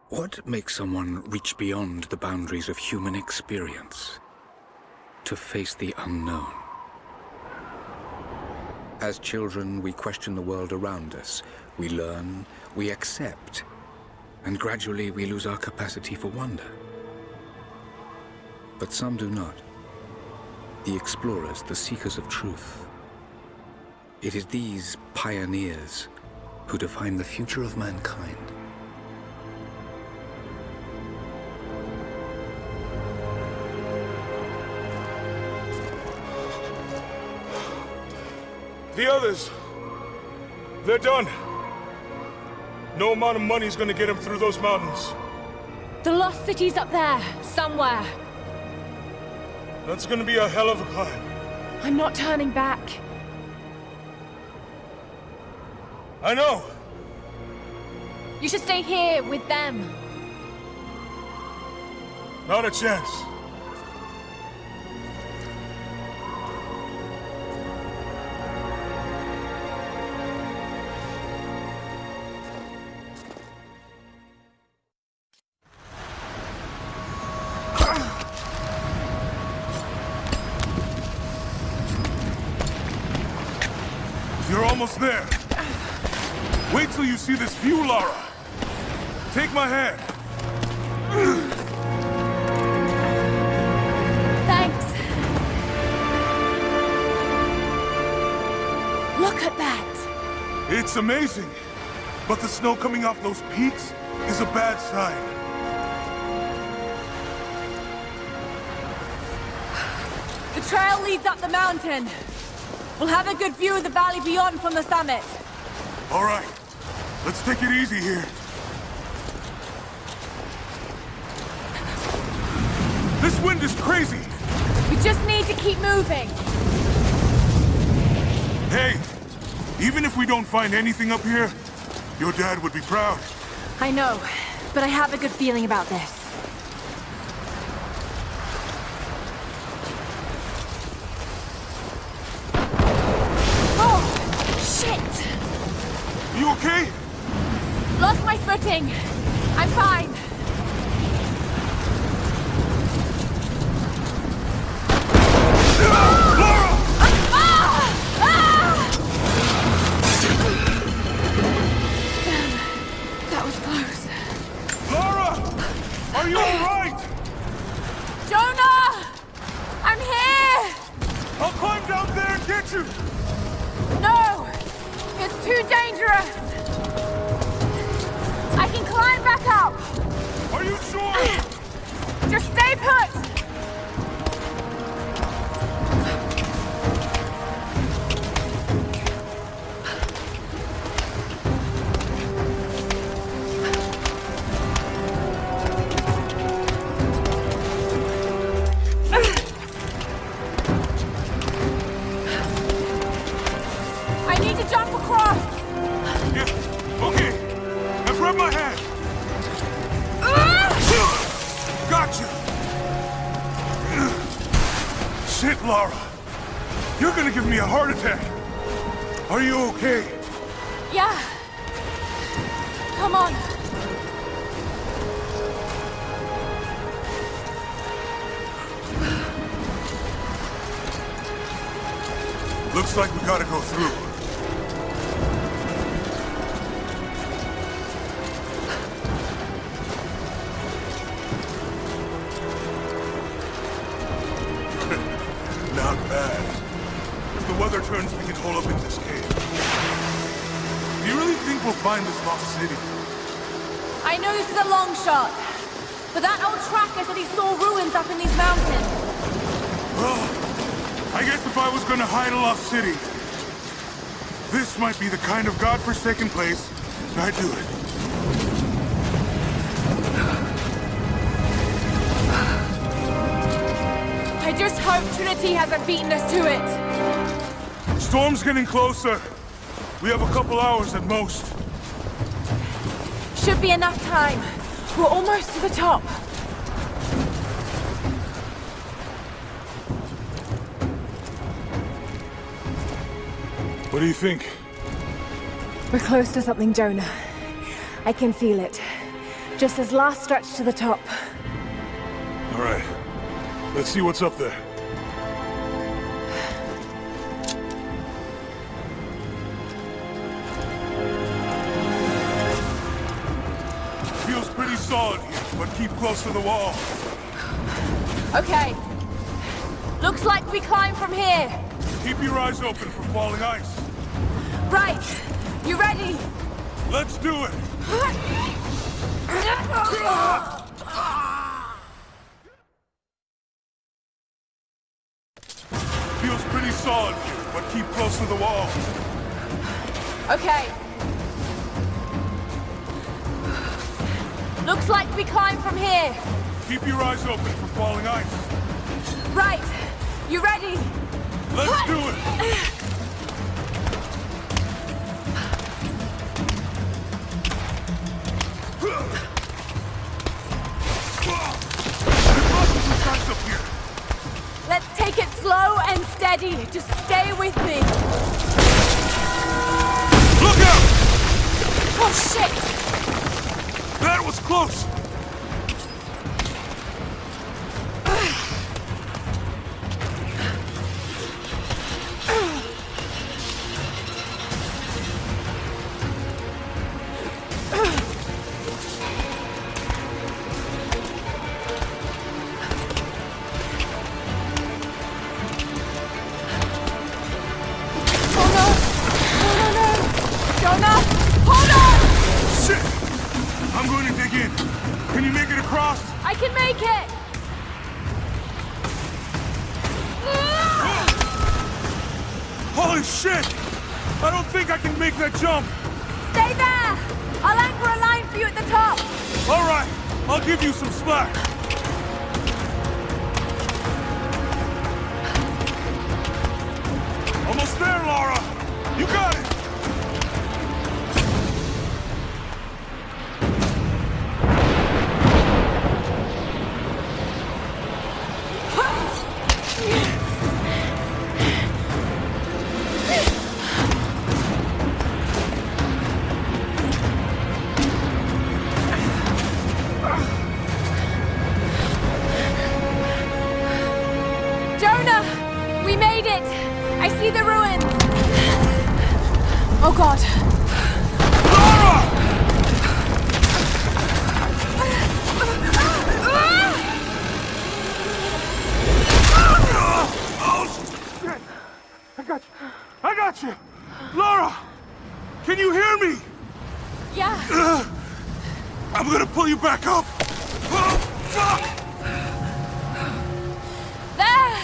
What makes someone reach beyond the boundaries of human experience to face the unknown? As children, we question the world around us. We learn, we accept, and gradually we lose our capacity for wonder. But some do not. The explorers, the seekers of truth. It is these pioneers who define the future of mankind. The others, they're done. No amount of money is gonna get them through those mountains. The lost city's up there, somewhere. That's gonna be a hell of a climb. I'm not turning back. I know. You should stay here with them. Not a chance. You're almost there. Wait till you see this view, Lara. Take my hand. Thanks. Look at that. It's amazing. But the snow coming off those peaks is a bad sign. The trail leads up the mountain. We'll have a good view of the valley beyond from the summit. All right. Let's take it easy here. This wind is crazy. We just need to keep moving. Hey, even if we don't find anything up here, your dad would be proud. I know, but I have a good feeling about this. You okay? Lost my footing. I'm fine. Lara! Damn, that was close. Lara! Are you alright? Jonah! I'm here! I'll climb down there and get you! No! It's too dangerous! I can climb back up! Are you sure? Just stay put! I need to jump across! Yeah, okay. Now grab my hand. Gotcha! Shit, Lara. You're gonna give me a heart attack. Are you okay? Yeah. Come on. Looks like we gotta go through. Not bad. If the weather turns, we can hole up in this cave. Do you really think we'll find this lost city? I know this is a long shot, but that old tracker said he saw ruins up in these mountains. Well, I guess if I was gonna hide a lost city, this might be the kind of godforsaken place I'd do it. I just hope Trinity hasn't beaten us to it. Storm's getting closer. We have a couple hours at most. Should be enough time. We're almost to the top. What do you think? We're close to something, Jonah. I can feel it. Just his last stretch to the top. All right. Let's see what's up there. Feels pretty solid here, but keep close to the wall. Okay. Looks like we climb from here. Keep your eyes open for falling ice. Right. You ready? Let's do it! Feels pretty solid here, but keep close to the wall. Okay. Looks like we climb from here. Keep your eyes open for falling ice. Right. You ready? Let's do it! Up here. Let's take it slow and steady. Just stay with me. Look out! Oh, shit! That was close! I can make it! Holy shit! I don't think I can make that jump! Stay there! I'll anchor a line for you at the top! Alright, I'll give you some slack. Almost there, Lara! You got it! Jonah! We made it! I see the ruins! Oh god. Lara! Oh, shit! I got you! Lara! Can you hear me? Yeah. I'm gonna pull you back up! Oh, fuck! There!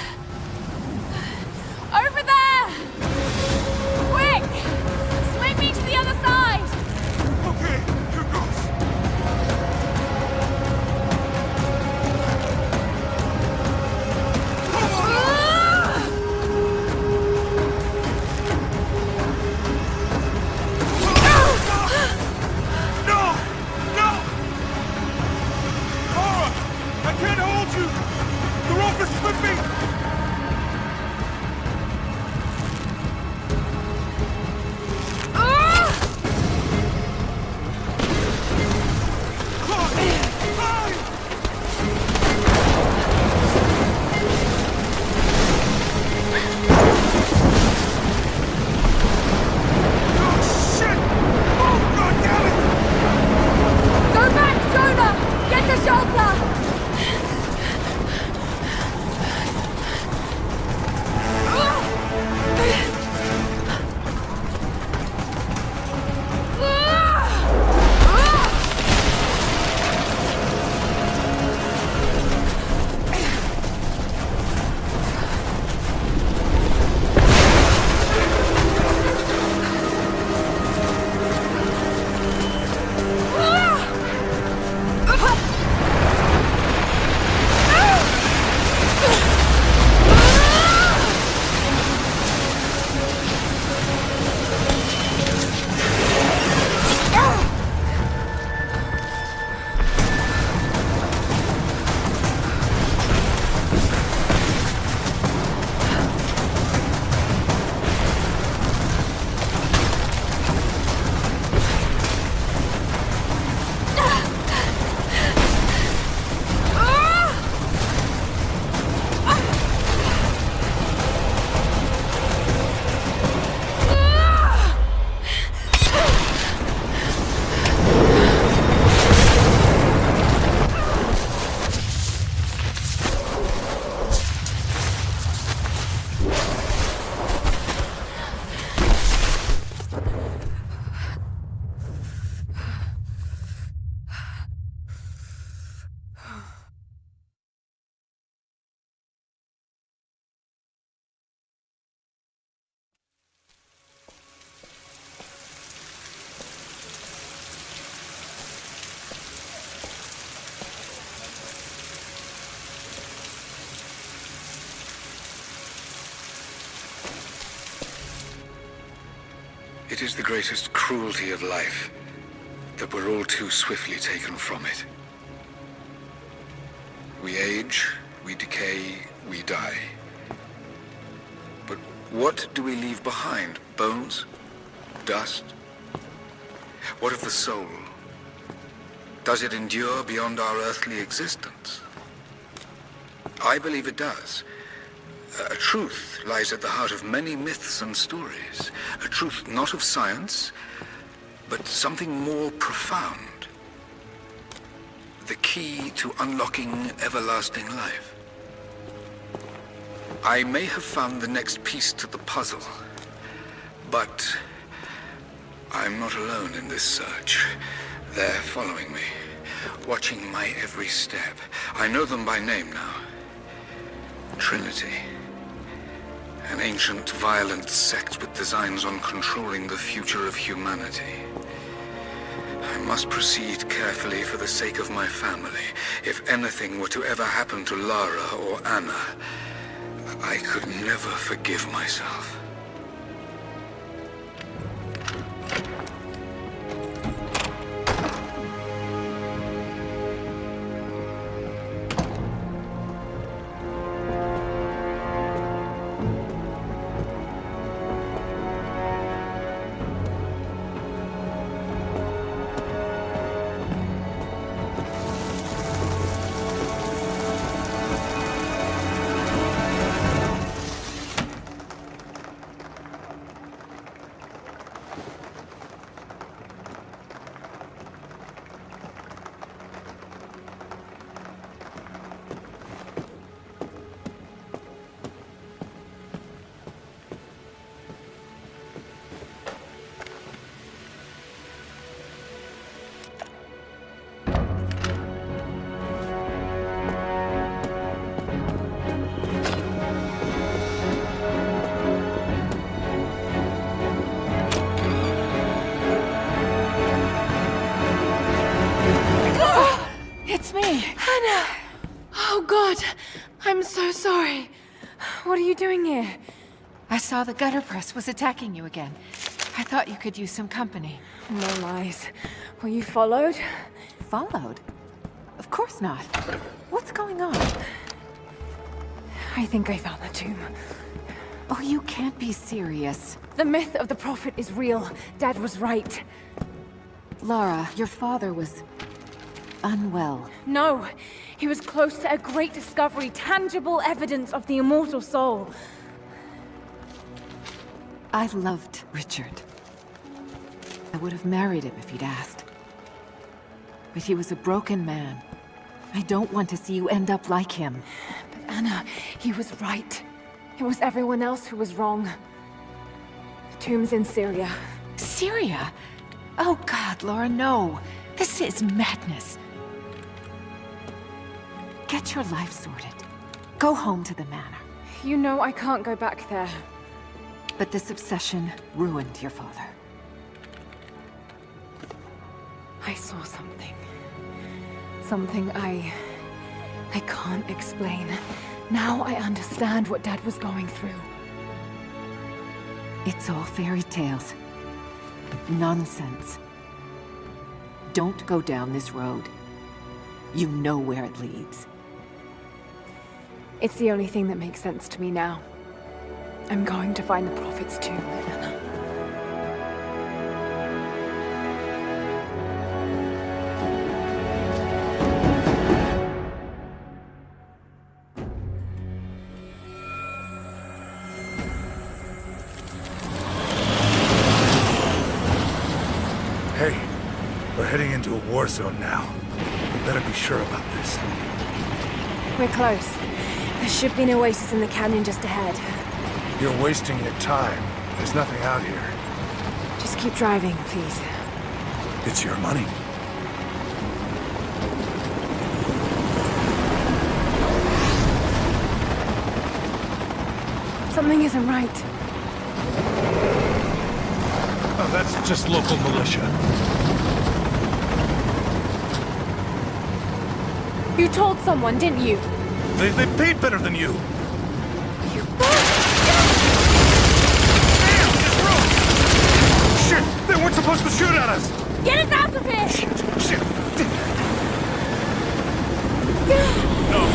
Over there! Quick! Swing me to the other side! Okay, here goes. No! No! Lara! I It is the greatest cruelty of life that we're all too swiftly taken from it. We age, we decay, we die. But what do we leave behind? Bones? Dust? What of the soul? Does it endure beyond our earthly existence? I believe it does. A truth lies at the heart of many myths and stories. A truth not of science, but something more profound. The key to unlocking everlasting life. I may have found the next piece to the puzzle, but I'm not alone in this search. They're following me, watching my every step. I know them by name now. Trinity. An ancient, violent sect with designs on controlling the future of humanity. I must proceed carefully for the sake of my family. If anything were to ever happen to Lara or Anna, I could never forgive myself. I'm so sorry. What are you doing here? I saw the gutter press was attacking you again. I thought you could use some company. No lies. Were you followed? Followed? Of course not. What's going on? I think I found the tomb. Oh, you can't be serious. The myth of the Prophet is real. Dad was right. Lara, your father was unwell. No. He was close to a great discovery, tangible evidence of the immortal soul. I loved Richard. I would have married him if he'd asked. But he was a broken man. I don't want to see you end up like him. But Anna, he was right. It was everyone else who was wrong. The tomb's in Syria. Syria? Oh God, Lara, no. This is madness. Get your life sorted. Go home to the manor. You know I can't go back there. But this obsession ruined your father. I saw something. Something I can't explain. Now I understand what Dad was going through. It's all fairy tales. Nonsense. Don't go down this road. You know where it leads. It's the only thing that makes sense to me now. I'm going to find the Prophet's tomb, Anna. Hey, we're heading into a war zone now. We better be sure about this. We're close. There should be an oasis in the canyon just ahead. You're wasting your time. There's nothing out here. Just keep driving, please. It's your money. Something isn't right. Oh, that's just local militia. You told someone, didn't you? They paid better than you. You supposed to shoot at us? Get us out of here! Shit! No!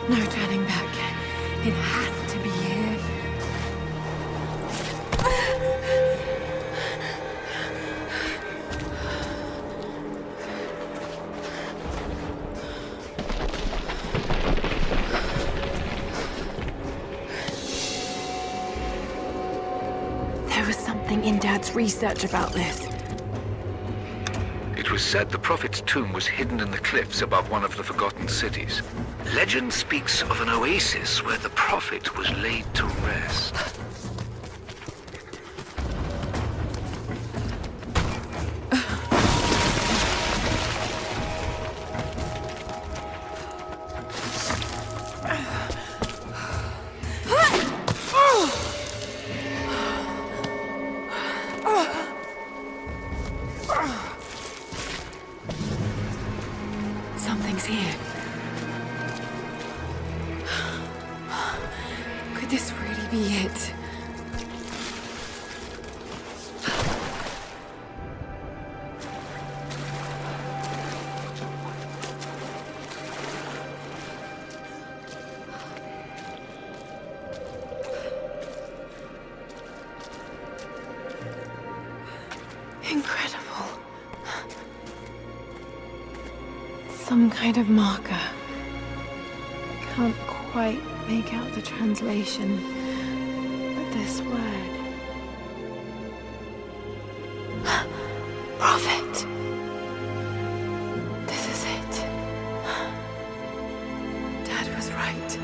No turning back. It has to be here. There was something in Dad's research about this. It was said the Prophet's tomb was hidden in the cliffs above one of the forgotten cities. Legend speaks of an oasis where the Prophet was laid to rest. Something's here. Could this really be it? Incredible. Some kind of marker. Can't quite make out the translation, but this word. Prophet. This is it. Dad was right.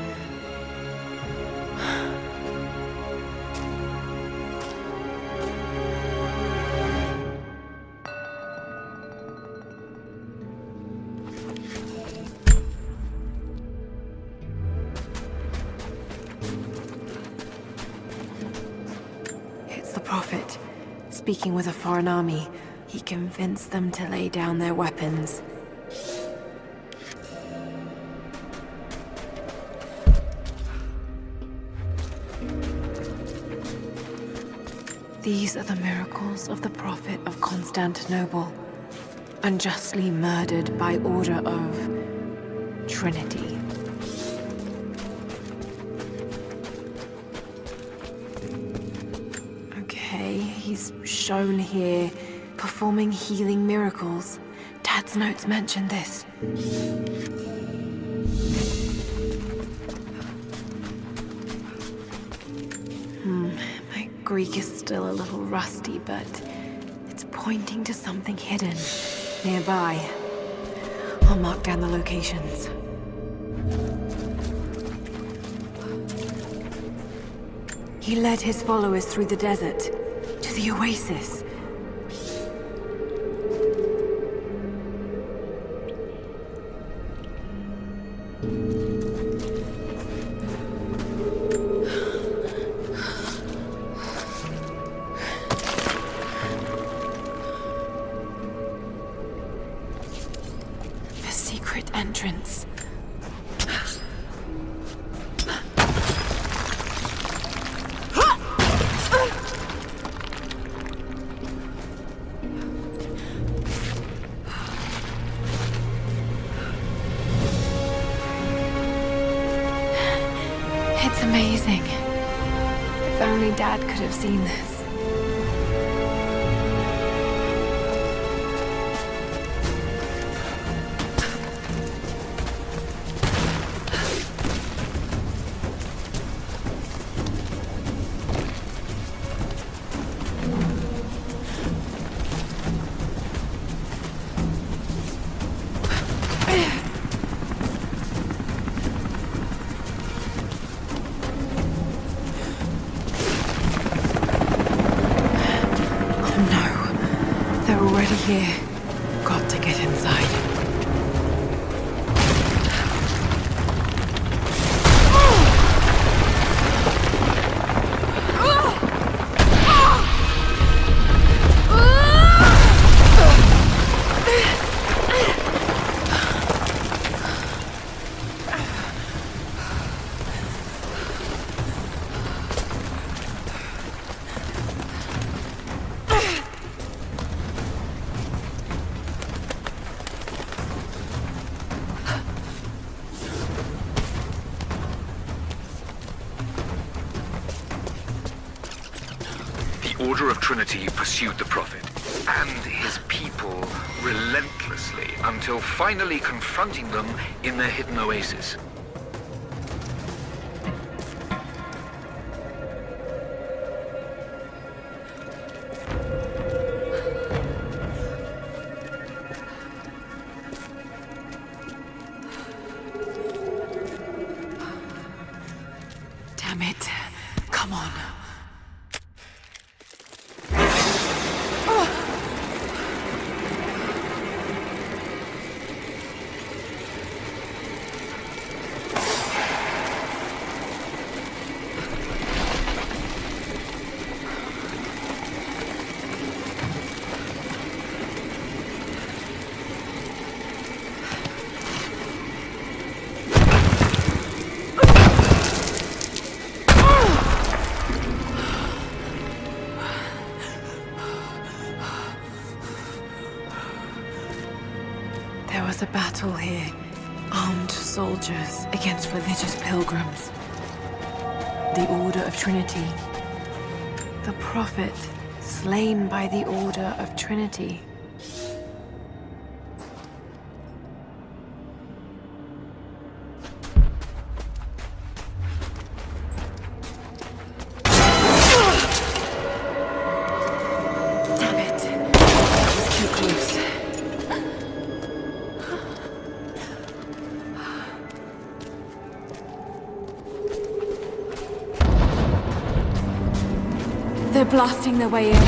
It's the Prophet. Speaking with a foreign army, he convinced them to lay down their weapons. These are the miracles of the Prophet of Constantinople, unjustly murdered by order of Trinity. Okay, he's shown here performing healing miracles. Dad's notes mention this. My Greek is still a little rusty, but it's pointing to something hidden nearby. I'll mark down the locations. He led his followers through the desert to the oasis. The secret entrance. It's amazing. If only Dad could have seen this. already here. Got to get inside. The Order of Trinity pursued the Prophet and his people relentlessly until finally confronting them in their hidden oasis. Damn it. Come on. There was a battle here. Armed soldiers against religious pilgrims. The Order of Trinity. The Prophet, slain by the Order of Trinity. Damn it. That was too close. They're blasting their way in.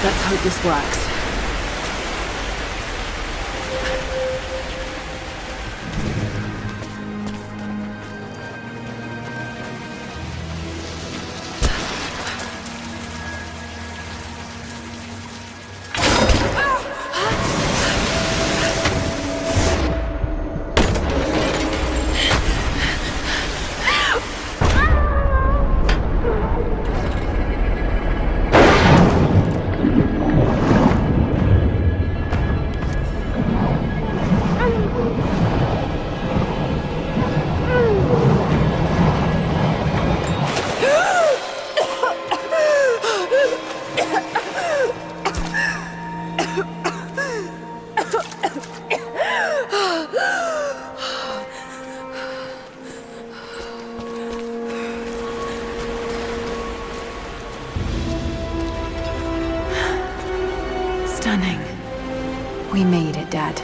Let's hope this works. Stunning. We made it, Dad.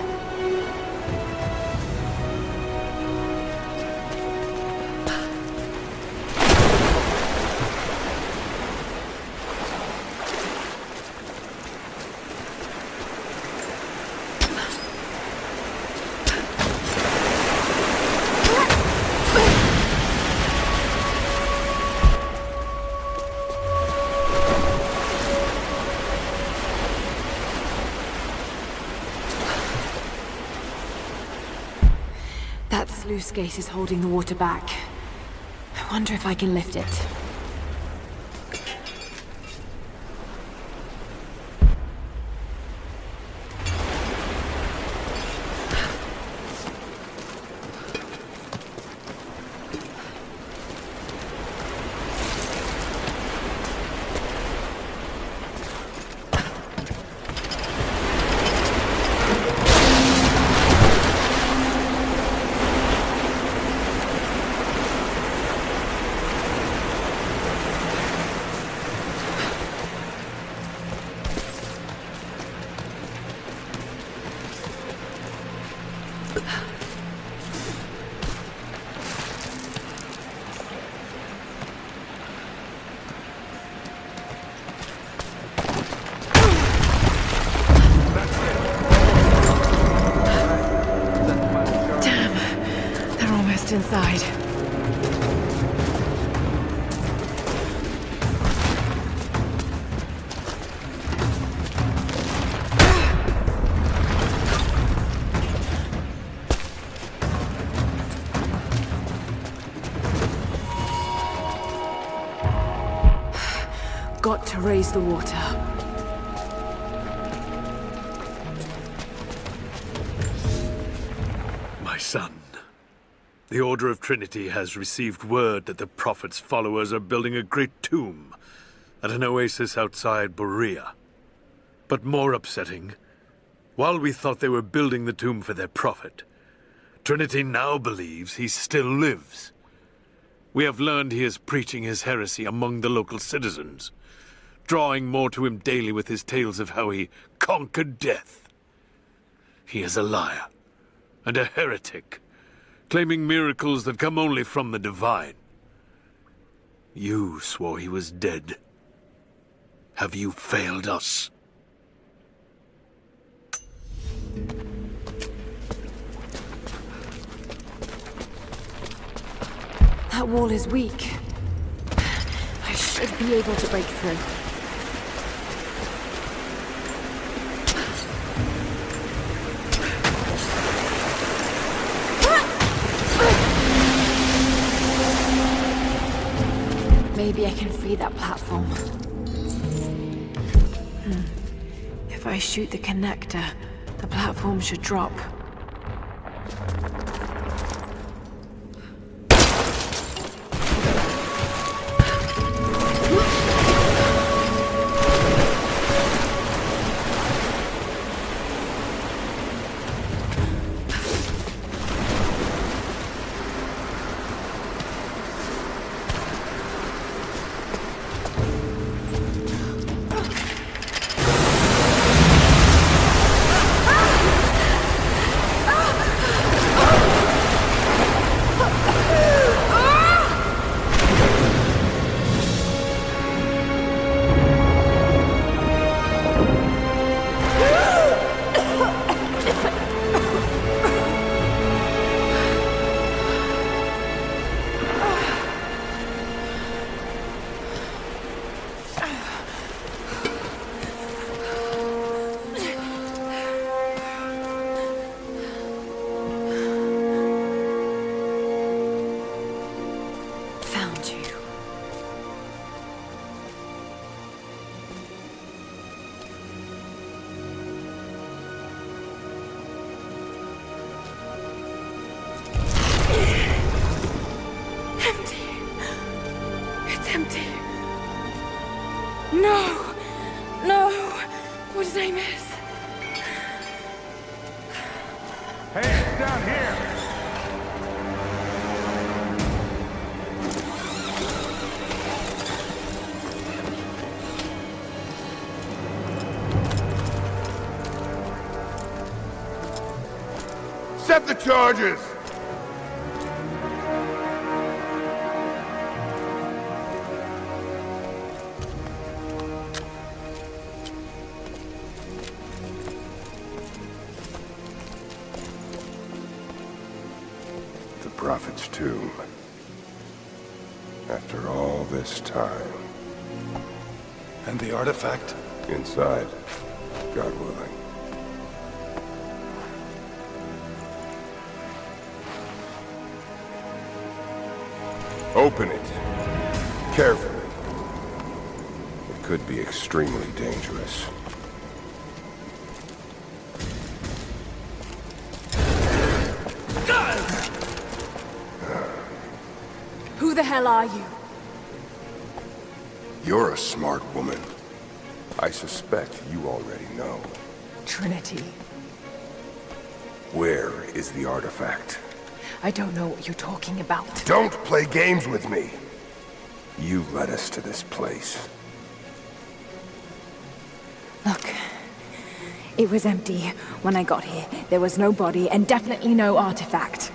That sluice gate is holding the water back. I wonder if I can lift it. inside. Got to raise the water. My son, the Order of Trinity has received word that the Prophet's followers are building a great tomb at an oasis outside Borea. But more upsetting, while we thought they were building the tomb for their Prophet, Trinity now believes he still lives. We have learned he is preaching his heresy among the local citizens, drawing more to him daily with his tales of how he conquered death. He is a liar and a heretic, claiming miracles that come only from the divine. You swore he was dead. Have you failed us? That wall is weak. I should be able to break through. Maybe I can free that platform. If I shoot the connector, the platform should drop. No! No! What did I miss? Hey, it's down here! Set the charges! The Prophet's tomb. After all this time. And the artifact? Inside, God willing. Open it. Carefully. It could be extremely dangerous. Who the hell are you? You're a smart woman. I suspect you already know. Trinity. Where is the artifact? I don't know what you're talking about. Don't play games with me! You led us to this place. Look, it was empty when I got here. There was no body and definitely no artifact.